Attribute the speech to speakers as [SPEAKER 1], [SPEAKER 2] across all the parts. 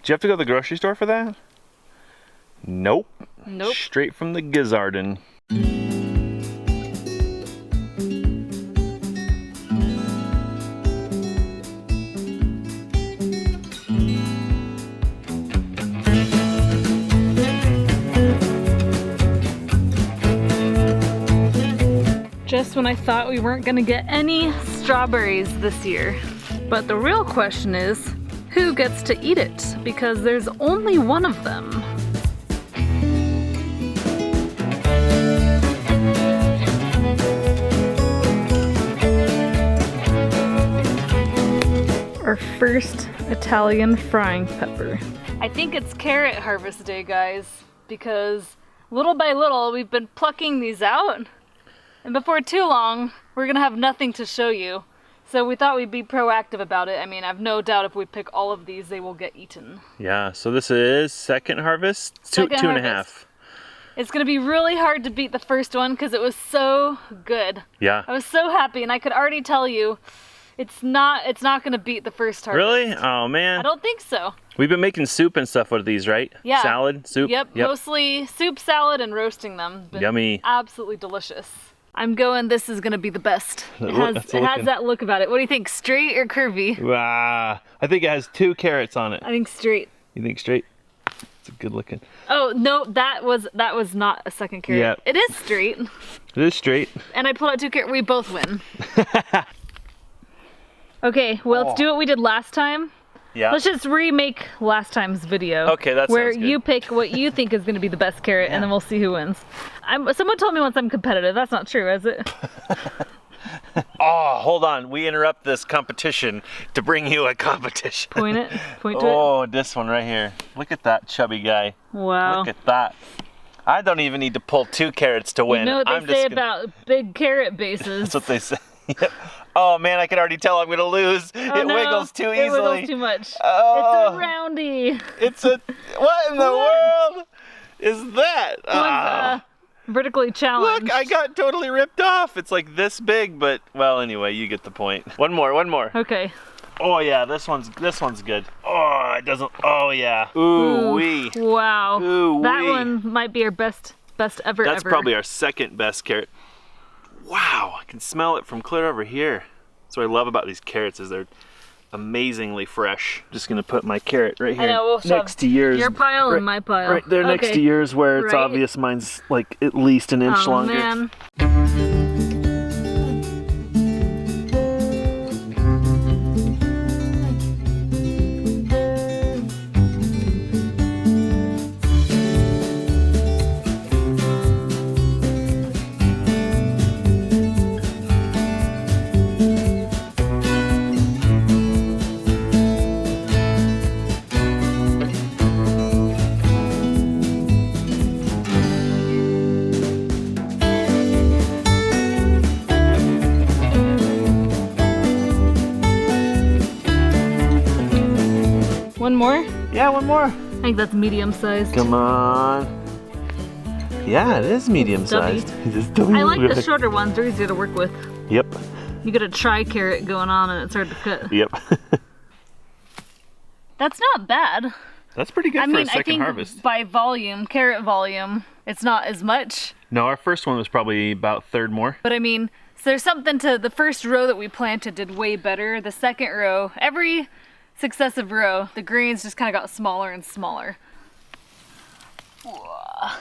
[SPEAKER 1] Did you have to go to the grocery store for that? Nope.
[SPEAKER 2] Nope.
[SPEAKER 1] Straight from the Gizarden.
[SPEAKER 2] Just when I thought we weren't gonna get any strawberries this year. But the real question is, who gets to eat it? Because there's only one of them. Our first Italian frying pepper. I think it's carrot harvest day, guys, because little by little we've been plucking these out, and before too long we're gonna have nothing to show you. So we thought we'd be proactive about it. I mean, I've no doubt if we pick all of these, they will get eaten.
[SPEAKER 1] Yeah, so this is second harvest, two and a half.
[SPEAKER 2] It's gonna be really hard to beat the first one because it was so good.
[SPEAKER 1] Yeah.
[SPEAKER 2] I was so happy, and I could already tell you, it's not gonna beat the first harvest.
[SPEAKER 1] Really? Oh man.
[SPEAKER 2] I don't think so.
[SPEAKER 1] We've been making soup and stuff out of these, right?
[SPEAKER 2] Yeah.
[SPEAKER 1] Salad, soup.
[SPEAKER 2] Yep. Mostly soup, salad, and roasting them. Been
[SPEAKER 1] Yummy.
[SPEAKER 2] Absolutely delicious. I'm going, this is gonna be the best. It
[SPEAKER 1] That's
[SPEAKER 2] has that look about it. What do you think, straight or curvy?
[SPEAKER 1] Wow. I think it has 2 carrots on it.
[SPEAKER 2] I think straight.
[SPEAKER 1] You think straight? It's a good looking.
[SPEAKER 2] Oh no, that was not a second carrot.
[SPEAKER 1] Yeah.
[SPEAKER 2] It is straight.
[SPEAKER 1] It is straight.
[SPEAKER 2] And I pulled out 2 carrots. We both win. Okay, well, let's do what we did last time.
[SPEAKER 1] Yeah.
[SPEAKER 2] Let's just remake last time's video.
[SPEAKER 1] Okay, that
[SPEAKER 2] where
[SPEAKER 1] sounds good.
[SPEAKER 2] you pick what you think is going to be the best carrot, and then we'll see who wins. Someone told me once I'm competitive. That's not true, is it?
[SPEAKER 1] Oh, hold on. We interrupt this competition to bring you a competition.
[SPEAKER 2] Point to it.
[SPEAKER 1] Oh, this one right here. Look at that chubby guy.
[SPEAKER 2] Wow.
[SPEAKER 1] Look at that. I don't even need to pull 2 carrots to win.
[SPEAKER 2] You know what they say about big carrot bases.
[SPEAKER 1] That's what they say. Yep. Oh man, I can already tell I'm gonna lose. It wiggles too easily.
[SPEAKER 2] It wiggles too much.
[SPEAKER 1] Oh.
[SPEAKER 2] It's a roundie.
[SPEAKER 1] It's a, what in the world is that?
[SPEAKER 2] One's, vertically challenged.
[SPEAKER 1] Look, I got totally ripped off. It's like this big, but well, anyway, you get the point. One more.
[SPEAKER 2] Okay.
[SPEAKER 1] Oh yeah, this one's good. Oh, it doesn't. Oh yeah. Ooh wee.
[SPEAKER 2] Wow.
[SPEAKER 1] Ooh
[SPEAKER 2] that
[SPEAKER 1] wee.
[SPEAKER 2] one might be our best ever.
[SPEAKER 1] That's probably our second best carrot. Wow, I can smell it from clear over here. That's what I love about these carrots is they're amazingly fresh. Just gonna put my carrot right here
[SPEAKER 2] I know, we'll
[SPEAKER 1] next to yours.
[SPEAKER 2] Your pile and my pile.
[SPEAKER 1] Right there next to yours where it's
[SPEAKER 2] Right.
[SPEAKER 1] obvious mine's like at least an inch longer.
[SPEAKER 2] Man. One more?
[SPEAKER 1] Yeah, one more.
[SPEAKER 2] I think that's medium sized.
[SPEAKER 1] Come on. Yeah, it is medium sized.
[SPEAKER 2] I like the shorter ones, they're easier to work with.
[SPEAKER 1] Yep.
[SPEAKER 2] You got a tri-carrot going on and it's hard to cut.
[SPEAKER 1] Yep.
[SPEAKER 2] That's not bad.
[SPEAKER 1] That's pretty good for a second harvest.
[SPEAKER 2] By volume, carrot volume, it's not as much.
[SPEAKER 1] No, our first one was probably about third more.
[SPEAKER 2] But I mean, so there's something to the first row that we planted did way better. The second row, every successive row, the greens just kind of got smaller and smaller. Whoa.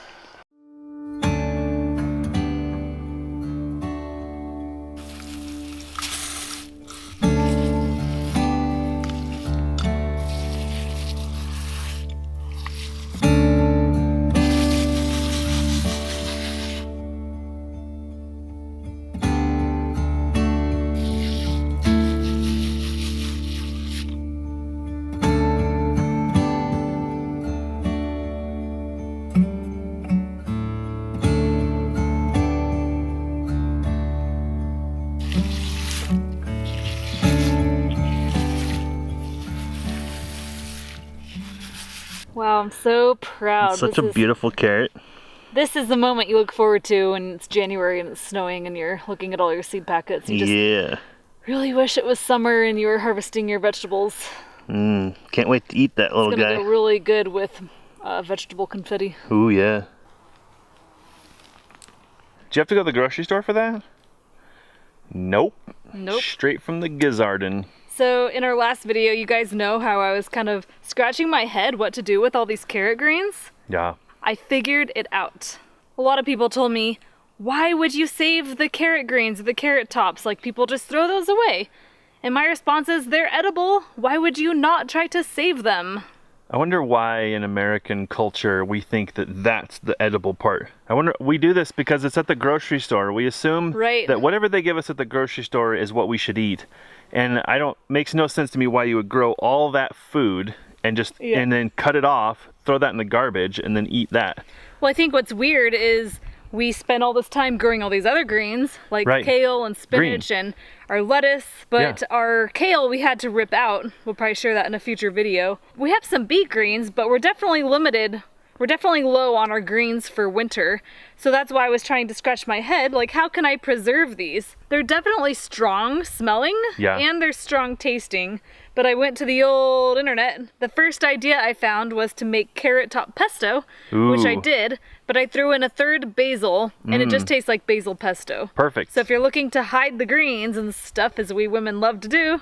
[SPEAKER 2] Wow, I'm so proud.
[SPEAKER 1] It's such a beautiful carrot.
[SPEAKER 2] This is the moment you look forward to when it's January and it's snowing and you're looking at all your seed packets. You just really wish it was summer and you were harvesting your vegetables.
[SPEAKER 1] Can't wait to eat that little
[SPEAKER 2] It's gonna
[SPEAKER 1] guy.
[SPEAKER 2] go really good with vegetable confetti.
[SPEAKER 1] Ooh, yeah. Did you have to go to the grocery store for that? Nope.
[SPEAKER 2] Nope.
[SPEAKER 1] Straight from the Gizarden.
[SPEAKER 2] So in our last video, you guys know how I was kind of scratching my head what to do with all these carrot greens?
[SPEAKER 1] Yeah.
[SPEAKER 2] I figured it out. A lot of people told me, why would you save the carrot greens or the carrot tops? Like, people just throw those away. And my response is, they're edible. Why would you not try to save them?
[SPEAKER 1] I wonder why in American culture we think that that's the edible part. I wonder, we do this because it's at the grocery store. We assume that whatever they give us at the grocery store is what we should eat. And makes no sense to me why you would grow all that food and just, and then cut it off, throw that in the garbage, and then eat that.
[SPEAKER 2] Well, I think what's weird is we spend all this time growing all these other greens, like kale and spinach and our lettuce, but our kale we had to rip out. We'll probably share that in a future video. We have some beet greens, but we're definitely limited. We're definitely low on our greens for winter. So that's why I was trying to scratch my head, like, how can I preserve these? They're definitely strong smelling and they're strong tasting. But I went to the old internet. The first idea I found was to make carrot top pesto, which I did, but I threw in a third basil and it just tastes like basil pesto.
[SPEAKER 1] Perfect.
[SPEAKER 2] So if you're looking to hide the greens and stuff, as we women love to do,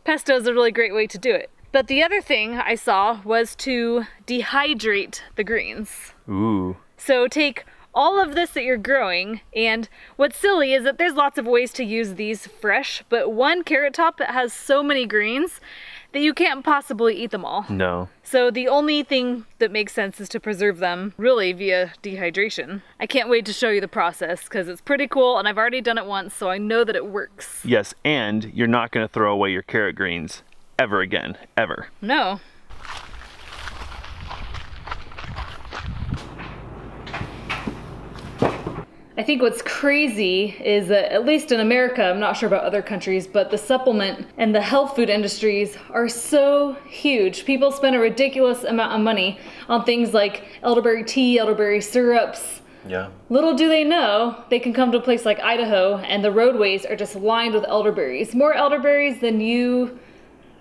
[SPEAKER 2] pesto is a really great way to do it. But the other thing I saw was to dehydrate the greens.
[SPEAKER 1] Ooh.
[SPEAKER 2] So take all of this that you're growing, and what's silly is that there's lots of ways to use these fresh, but one carrot top has so many greens that you can't possibly eat them all.
[SPEAKER 1] No.
[SPEAKER 2] So the only thing that makes sense is to preserve them really via dehydration. I can't wait to show you the process because it's pretty cool and I've already done it once, so I know that it works.
[SPEAKER 1] Yes, and you're not going to throw away your carrot greens ever again, ever.
[SPEAKER 2] No. I think what's crazy is that, at least in America, I'm not sure about other countries, but the supplement and the health food industries are so huge. People spend a ridiculous amount of money on things like elderberry tea, elderberry syrups.
[SPEAKER 1] Yeah.
[SPEAKER 2] Little do they know, they can come to a place like Idaho and the roadways are just lined with elderberries. More elderberries than you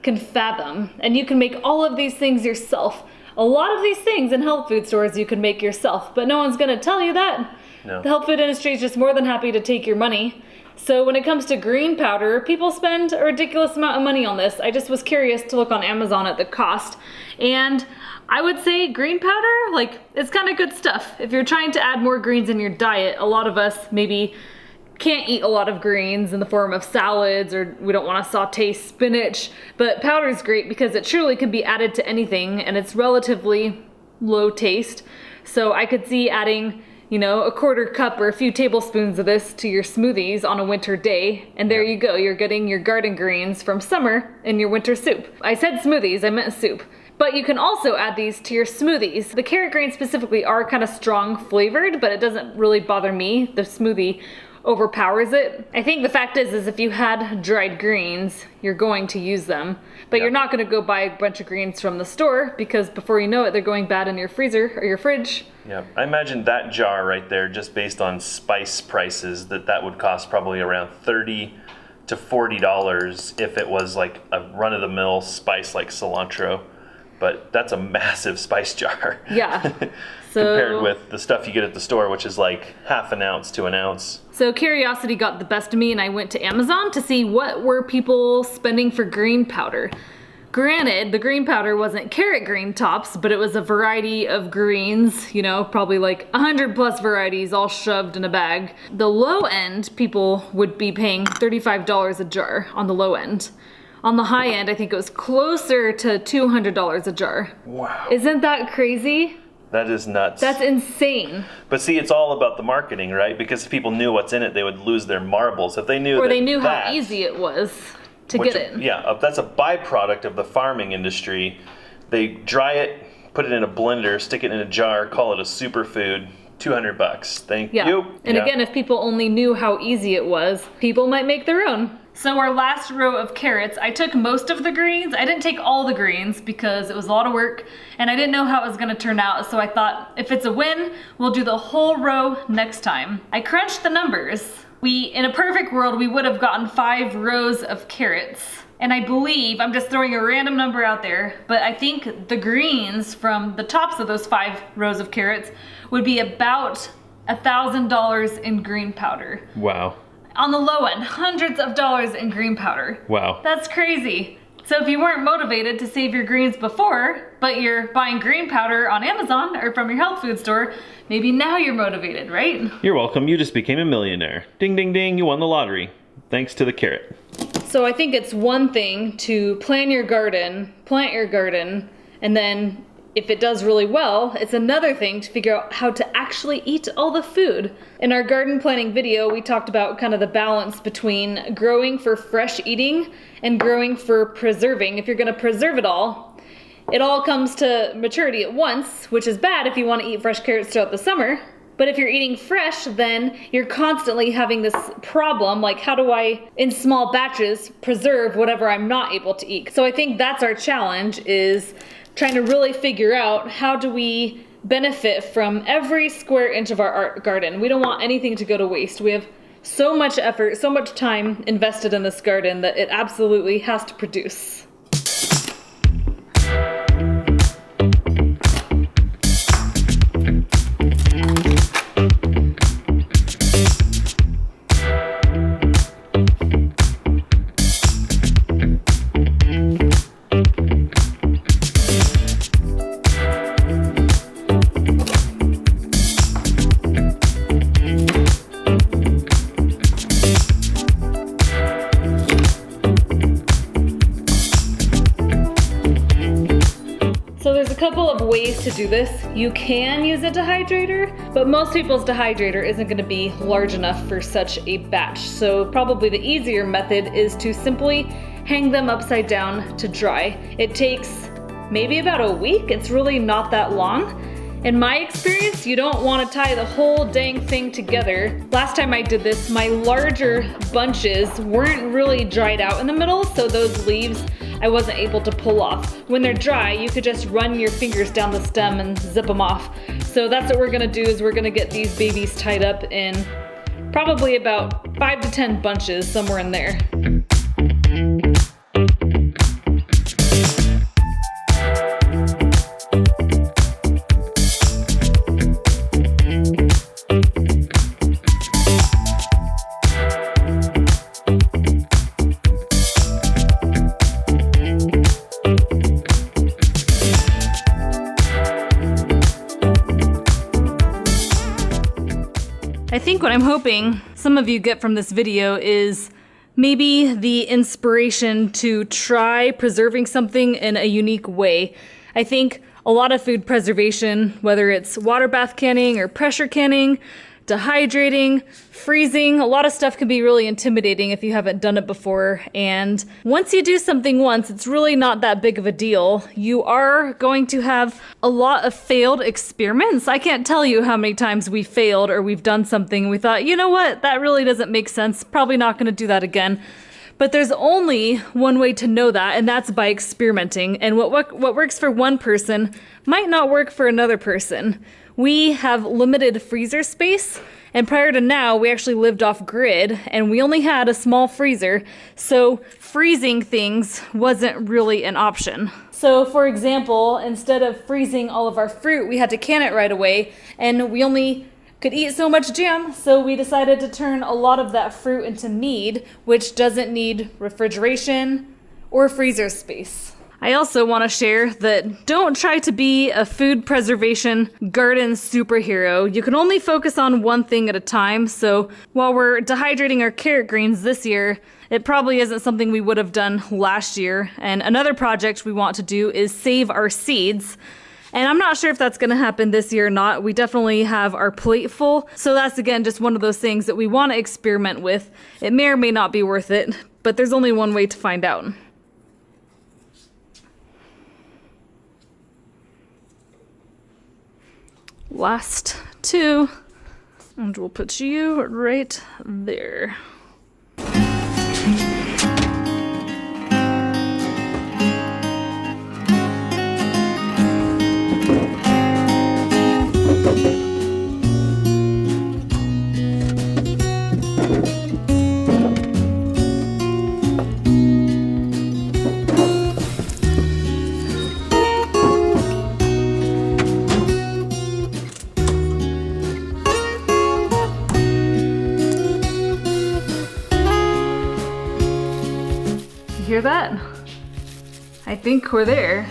[SPEAKER 2] can fathom. And you can make all of these things yourself. A lot of these things in health food stores you can make yourself, but no one's gonna tell you that.
[SPEAKER 1] No.
[SPEAKER 2] The health food industry is just more than happy to take your money. So when it comes to green powder, people spend a ridiculous amount of money on this. I just was curious to look on Amazon at the cost. And I would say green powder, like, it's kind of good stuff. If you're trying to add more greens in your diet, a lot of us maybe can't eat a lot of greens in the form of salads, or we don't want to saute spinach. But powder is great because it truly can be added to anything and it's relatively low taste. So I could see adding, you know, a quarter cup or a few tablespoons of this to your smoothies on a winter day. And there you go, you're getting your garden greens from summer in your winter soup. I said smoothies, I meant soup. But you can also add these to your smoothies. The carrot greens specifically are kind of strong flavored, but it doesn't really bother me. The smoothie overpowers it. I think the fact is if you had dried greens, you're going to use them. But you're not gonna go buy a bunch of greens from the store because before you know it, they're going bad in your freezer or your fridge.
[SPEAKER 1] Yeah, I imagine that jar right there, just based on spice prices, that would cost probably around $30 to $40 if it was like a run-of-the-mill spice like cilantro. But that's a massive spice jar.
[SPEAKER 2] Yeah. So,
[SPEAKER 1] compared with the stuff you get at the store, which is like half an ounce to an ounce.
[SPEAKER 2] So curiosity got the best of me and I went to Amazon to see what were people spending for green powder. Granted, the green powder wasn't carrot green tops, but it was a variety of greens, you know, probably like 100 plus varieties all shoved in a bag. The low end, people would be paying $35 a jar on the low end. On the high end, I think it was closer to $200 a jar.
[SPEAKER 1] Wow.
[SPEAKER 2] Isn't that crazy?
[SPEAKER 1] That is nuts.
[SPEAKER 2] That's insane.
[SPEAKER 1] But see, it's all about the marketing, right? Because if people knew what's in it, they would lose their marbles. If they knew
[SPEAKER 2] or they knew how easy it was to get it.
[SPEAKER 1] Yeah, that's a byproduct of the farming industry. They dry it, put it in a blender, stick it in a jar, call it a superfood. $200. Thank you.
[SPEAKER 2] And again, if people only knew how easy it was, people might make their own. So our last row of carrots, I took most of the greens. I didn't take all the greens because it was a lot of work and I didn't know how it was gonna turn out. So I thought if it's a win, we'll do the whole row next time. I crunched the numbers. In a perfect world, we would have gotten 5 rows of carrots. And I believe, I'm just throwing a random number out there, but I think the greens from the tops of those 5 rows of carrots would be about $1,000 in green powder.
[SPEAKER 1] Wow.
[SPEAKER 2] On the low end, hundreds of dollars in green powder.
[SPEAKER 1] Wow.
[SPEAKER 2] That's crazy. So if you weren't motivated to save your greens before, but you're buying green powder on Amazon or from your health food store, maybe now you're motivated, right?
[SPEAKER 1] You're welcome. You just became a millionaire. Ding, ding, ding. You won the lottery. Thanks to the carrot.
[SPEAKER 2] So I think it's one thing to plant your garden, and then if it does really well, it's another thing to figure out how to actually eat all the food. In our garden planning video, we talked about kind of the balance between growing for fresh eating and growing for preserving. If you're gonna preserve it all comes to maturity at once, which is bad if you want to eat fresh carrots throughout the summer. But if you're eating fresh, then you're constantly having this problem, like how do I, in small batches, preserve whatever I'm not able to eat? So I think that's our challenge, is trying to really figure out how do we benefit from every square inch of our garden. We don't want anything to go to waste. We have so much effort, so much time invested in this garden that it absolutely has to produce. Couple of ways to do this. You can use a dehydrator, but most people's dehydrator isn't going to be large enough for such a batch. So probably the easier method is to simply hang them upside down to dry. It takes maybe about a week. It's really not that long. In my experience, you don't want to tie the whole dang thing together. Last time I did this, my larger bunches weren't really dried out in the middle, so those leaves I wasn't able to pull off. When they're dry, you could just run your fingers down the stem and zip them off. So that's what we're gonna do, is we're gonna get these babies tied up in probably about 5 to 10 bunches, somewhere in there. I think what I'm hoping some of you get from this video is maybe the inspiration to try preserving something in a unique way. I think a lot of food preservation, whether it's water bath canning or pressure canning, dehydrating, freezing, a lot of stuff can be really intimidating if you haven't done it before. And once you do something once, it's really not that big of a deal. You are going to have a lot of failed experiments. I can't tell you how many times we failed or we've done something and we thought, you know what, that really doesn't make sense. Probably not going to do that again. But there's only one way to know that, and that's by experimenting. And what works for one person might not work for another person. We have limited freezer space, and prior to now, we actually lived off grid, and we only had a small freezer, so freezing things wasn't really an option. So for example, instead of freezing all of our fruit, we had to can it right away, and we only could eat so much jam, so we decided to turn a lot of that fruit into mead, which doesn't need refrigeration or freezer space. I also want to share that don't try to be a food preservation garden superhero. You can only focus on one thing at a time, so while we're dehydrating our carrot greens this year, it probably isn't something we would have done last year. And another project we want to do is save our seeds. And I'm not sure if that's going to happen this year or not. We definitely have our plate full. So that's, again, just one of those things that we want to experiment with. It may or may not be worth it, but there's only one way to find out. Last two, and we'll put you right there. hear that? I think we're there.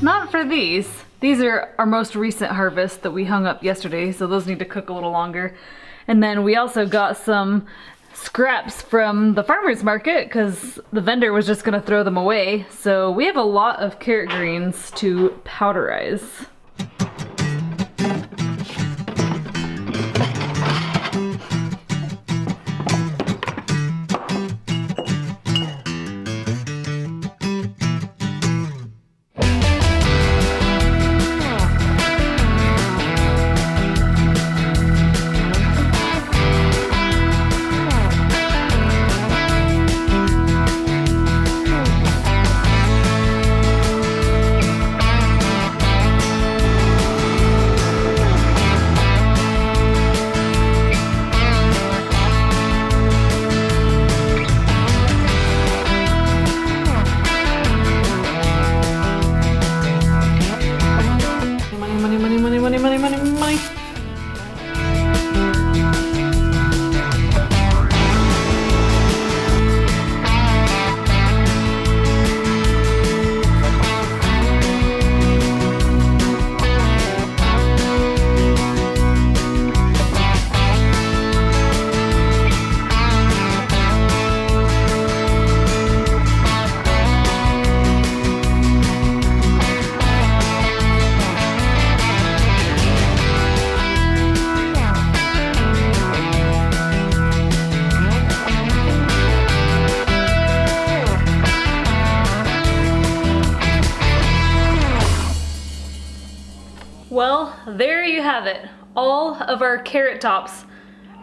[SPEAKER 2] Not for these. These are our most recent harvest that we hung up yesterday, so those need to cook a little longer. And then we also got some scraps from the farmer's market because the vendor was just gonna throw them away. So we have a lot of carrot greens to powderize. Well, there you have it. All of our carrot tops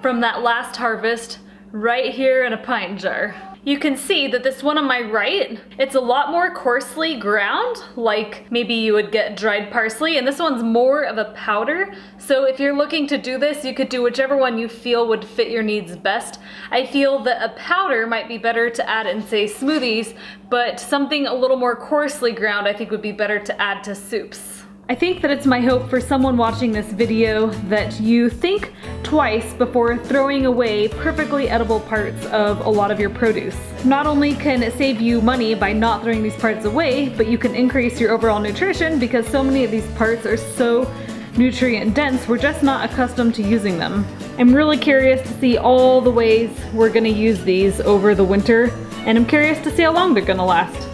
[SPEAKER 2] from that last harvest right here in a pint jar. You can see that this one on my right, it's a lot more coarsely ground, like maybe you would get dried parsley, and this one's more of a powder. So if you're looking to do this, you could do whichever one you feel would fit your needs best. I feel that a powder might be better to add in, say, smoothies, but something a little more coarsely ground I think would be better to add to soups. I think that it's my hope for someone watching this video that you think twice before throwing away perfectly edible parts of a lot of your produce. Not only can it save you money by not throwing these parts away, but you can increase your overall nutrition because so many of these parts are so nutrient dense, we're just not accustomed to using them. I'm really curious to see all the ways we're gonna use these over the winter, and I'm curious to see how long they're gonna last.